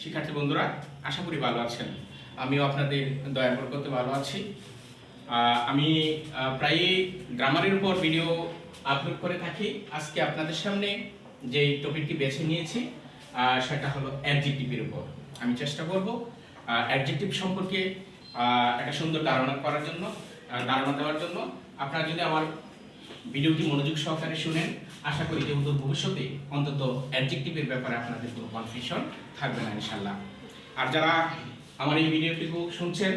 শিক্ষার্থী বন্ধুরা, আশা করি ভালো আছেন। আমিও আপনাদের দয়া বরকতে ভালো আছি। আমি প্রায়ই গ্রামারের উপর ভিডিও আপলোড করে থাকি। আজকে আপনাদের সামনে যে টপিকটি বেছে নিয়েছি সেটা হলো অ্যাডজেক্টিভের উপর। আমি চেষ্টা করব অ্যাডজেক্টিভ সম্পর্কে একটা সুন্দর ধারণা দেওয়ার জন্য। আপনারা যদি আমার ভিডিওটি মনোযোগ সহকারে শুনেন, আশা করি যে ভবিষ্যতে অন্তত অ্যাডজেক্টিভের ব্যাপারে আপনাদের কোনো কনফিউশন থাকবে না ইনশাল্লাহ। আর যারা আমার এই ভিডিওটি শুনছেন,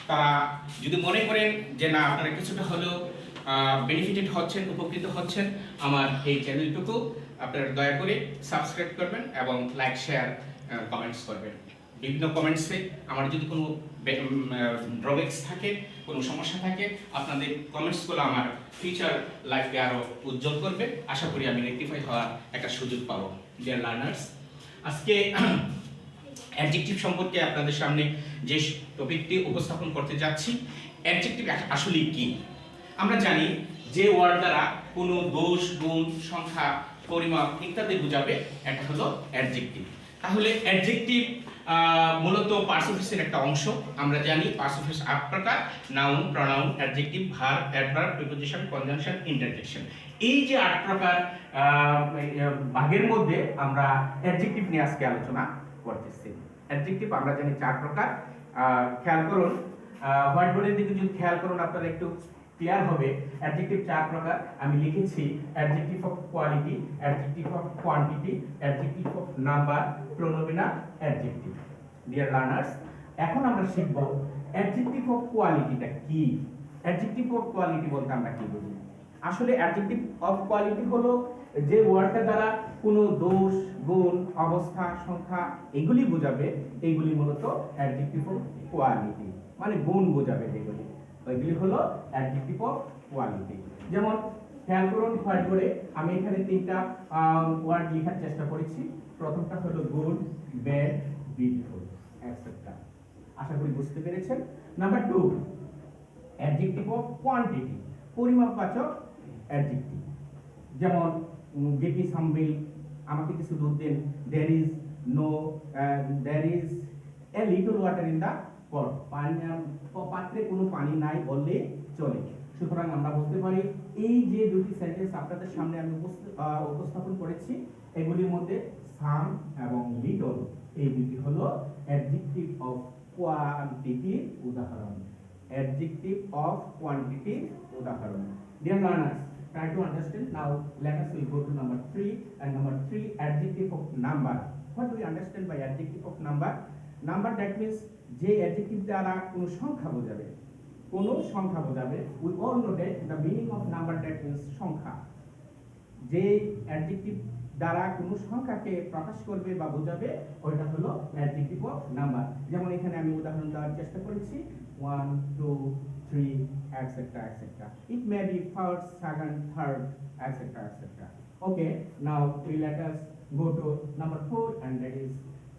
তারা যদি মনে করেন যে না, আপনারা কিছুটা হলেও বেনিফিটেড হচ্ছেন, উপকৃত হচ্ছেন আমার এই চ্যানেলটুকু, আপনারা দয়া করে সাবস্ক্রাইব করবেন এবং লাইক, শেয়ার, কমেন্টস করবেন। বিভিন্ন কমেন্টসে আমার যদি কোনো ড্রব্যাকস থাকে, কোনো সমস্যা থাকে, আপনাদের কমেন্টসগুলো আমার ফিউচার লাইফকে আরও উজ্জ্বল করবে। আশা করি আমি রেকটিফাই হওয়ার একটা সুযোগ পাবো। ডিয়ার লার্নার্স, আজকে অ্যাডজেক্টিভ সম্পর্কে আপনাদের সামনে যে টপিকটি উপস্থাপন করতে যাচ্ছি, অ্যাডজেক্টিভ আসলে কি। আমরা জানি যে ওয়ার্ড দ্বারা কোনো দোষ, গুণ, সংখ্যা, পরিমাপ ইত্যাদি বোঝাবে, এটা হলো অ্যাডজেক্টিভ। তাহলে অ্যাডজেক্টিভ মূলত পার্সোফিসের একটা অংশ। আমরা জানি পার্সোফিস 8 প্রকার: noun, pronoun, adjective, verb, adverb, preposition, conjunction, interjection. এই যে 8 প্রকার ভাগের মধ্যে আমরা অ্যাডজেক্টিভ নিয়ে আজকে আলোচনা করতেছি। অ্যাডজেক্টিভ আমরা জানি 4 প্রকার। খেয়াল করুন, হোয়াইট বোর্ডের দিকে যদি খেয়াল করুন, আপনারা একটু ক্লিয়ার হবে। অ্যাডজেক্টিভ 4 প্রকার আমি লিখেছি: adjective of quality, adjective of quantity, adjective of number, pronominal, adjective. Dear learners, এখন আমরা শিখব অ্যাডজেক্টিভ অফ কোয়ালিটিটা কি। অ্যাডজেক্টিভ অফ কোয়ালিটি বলতে আমরা কি বুঝি? আসলে অ্যাডজেক্টিভ অফ কোয়ালিটি হলো যে ওয়ার্ডটা দ্বারা কোনো দোষ, গুণ, অবস্থা, সংখ্যা এগুলি বোঝাবে। এইগুলি মূলত অ্যাডজেক্টিভ অফ কোয়ালিটি, মানে গুণ বোঝাবে যেগুলি, ওইগুলি হলো অ্যাডজেক্টিভ অফ কোয়ালিটি। যেমন খেয়াল করুন, হোয়াইট বোর্ডে আমি এখানে 3টা ওয়ার্ড লেখার চেষ্টা করেছি। প্রথমটা হলো গুড, ব্যাড, বিউটিফুল, এটসেট্রা। আশা করি বুঝতে পেরেছেন। নাম্বার 2, অ্যাডজেক্টিভ অফ কোয়ান্টিটি, পরিমাপবাচক অ্যাডজেক্টিভ। যেমন গিভ মি সাম মিল্ক, আমাকে কিছু দুধ দিন। There is no, there is a little water in the pot, পাত্রে কোনো পানি নাই বললে চলে। সুতরাং আমরা বলতে পারি এই যে দুটি সেন্টেন্স আপনাদের সামনে আমি উপস্থাপন করেছি, এগুলির মধ্যে সাম এবং লিটল, এই দুটি হলো অ্যাডজেক্টিভ অফ কোয়ান্টিটির উদাহরণ। অ্যাডজেক্টিভ অফ কোয়ান্টিটির উদাহরণ। Dear learners, try to understand. Now let us will go to number 3, and number 3, adjective of number. What do we understand by adjective of number? Number, that means যে adjective দ্বারা কোনো সংখ্যা বোঝাবে, কোনো সংখ্যা বোঝাবে। we all know that the meaning of number, that means সংখ্যা। যে অ্যাডজেক্টিভ দ্বারা কোনো সংখ্যাকে প্রকাশ করবে বা বোঝাবে, ওইটা হলো অ্যাডজেক্টিভ অফ নাম্বার। যেমন এখানে আমি উদাহরণ দেওয়ার চেষ্টা করেছি: 1, 2, 3, etc., etc. It may be first, second, third, etc., etc. Okay, now let us go to number 4, and that is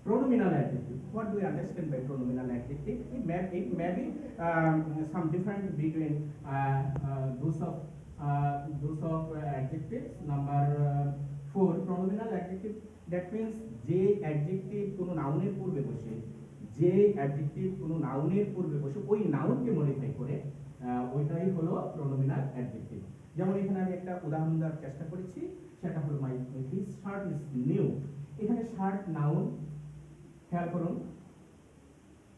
pronominal adjective. What do we understand by pronominal adjective? It may be some difference between those of adjectives. Number 4, pronominal adjective, that means যে adjective কোনো নাউনের পূর্বে বসে, যে adjective কোনো নাউনের পূর্বে বসে ওই নাউনকে মডিফাই করে, ওইটাই হলো প্রোনোমিনাল অ্যাডজেক্টিভ। যেমন এখানে আমি একটা উদাহরণ দেওয়ার চেষ্টা করেছি, সেটা হলো হিজ শার্ট ইজ নিউ। এখানে শার্ট নাউন, খেয়াল করুন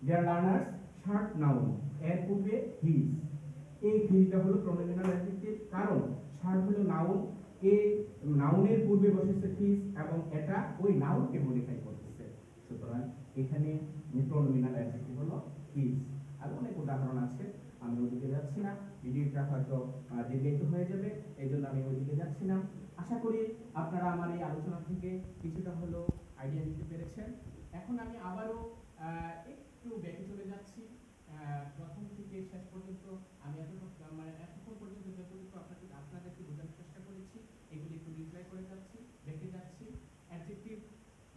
ডিয়ার লার্নার্স, শার্ট নাউন, এর পূর্বে হিজ, এই হিজটা হলো প্রোনোমিনাল অ্যাডজেক্টিভ। কারণ শার্ট হলো নাউন, এই নাউনের পূর্বে বসেছে হিজ এবং এটা ওই নাউনকে মডিফাই করতেছে। সুতরাং এখানে প্রোনোমিনাল অ্যাডজেক্টিভ হলো হিজ। আর অনেক উদাহরণ আছে, আমি ওইদিকে যাচ্ছি না, ভিডিওটা হয়তো দীর্ঘায়িত হয়ে যাবে, এই জন্য আমি ওইদিকে যাচ্ছি না। আশা করি আপনারা আমার এই আলোচনা থেকে কিছুটা হলো আইডিয়া নিতে পেরেছেন। এখন আমি আবারও একটু ব্যাকে চলে যাচ্ছি। প্রথম থেকে শেষ পর্যন্ত আমি এতক্ষণ পর্যন্ত যতটুকু আপনাদেরকে বোঝানোর চেষ্টা করেছি, এগুলি একটু রিপ্লাই করে যাচ্ছি, ব্যাকে যাচ্ছি। অ্যাডজেক্টিভ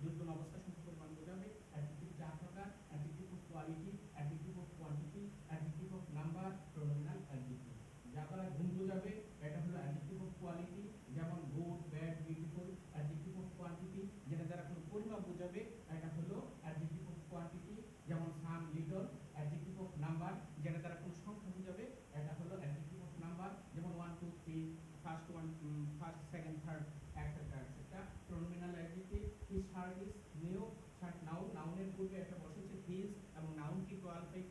দুর্বল অবস্থা সম্পর্কে মান বোঝাবে। অ্যাডজেক্টিভ 4 প্রকার: adjective of quality, adjective of quantity, adjective of number, pronominal adjective. যা দ্বারা গুণ বোঝাবে, এটা হলো অ্যাডজেক্টিভ অফ কোয়ালিটি, যেমন good, bad, beautiful. Adjective of quantity, যেটা দ্বারা কোনো পরিমাপ বোঝাবে, এটা হলো adjective first one, first, second, third, etc. etc. Pronominal adjective, his shirt is new, shirt noun, নাউনের পূর্বে একটা বসেছে হিজ এবং নাউন কি কোয়ালিফাই